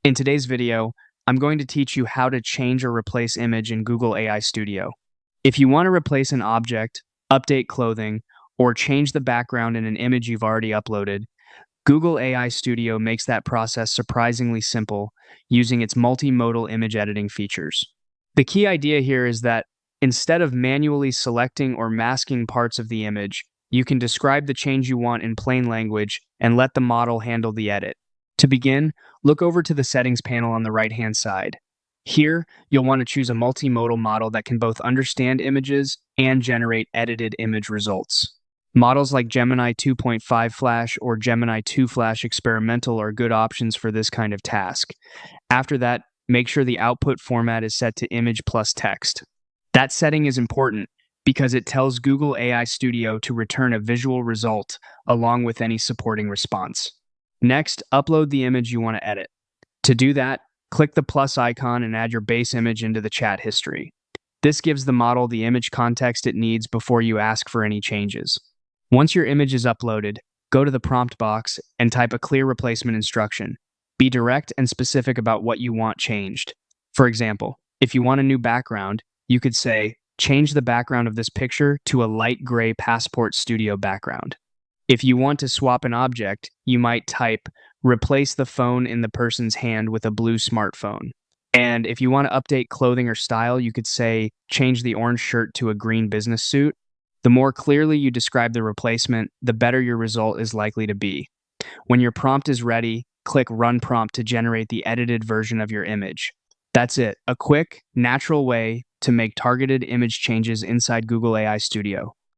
In today's video, I'm going to teach you how to change or replace image in Google AI Studio. If you want to replace an object, update clothing, or change the background in an image you've already uploaded, Google AI Studio makes that process surprisingly simple using its multimodal image editing features. The key idea here is that instead of manually selecting or masking parts of the image, you can describe the change you want in plain language and let the model handle the edit. To begin, look over to the settings panel on the right-hand side. Here, you'll want to choose a multimodal model that can both understand images and generate edited image results. Models like Gemini 2.5 Flash or Gemini 2 Flash Experimental are good options for this kind of task. After that, make sure the output format is set to image plus text. That setting is important because it tells Google AI Studio to return a visual result along with any supporting response. Next, upload the image you want to edit. To do that, click the plus icon and add your base image into the chat history. This gives the model the image context it needs before you ask for any changes. Once your image is uploaded, go to the prompt box and type a clear replacement instruction. Be direct and specific about what you want changed. For example, if you want a new background, you could say, change the background of this picture to a light gray Passport Studio background. If you want to swap an object, you might type, replace the phone in the person's hand with a blue smartphone. And if you want to update clothing or style, you could say, change the orange shirt to a green business suit. The more clearly you describe the replacement, the better your result is likely to be. When your prompt is ready, click Run Prompt to generate the edited version of your image. That's it, a quick, natural way to make targeted image changes inside Google AI Studio.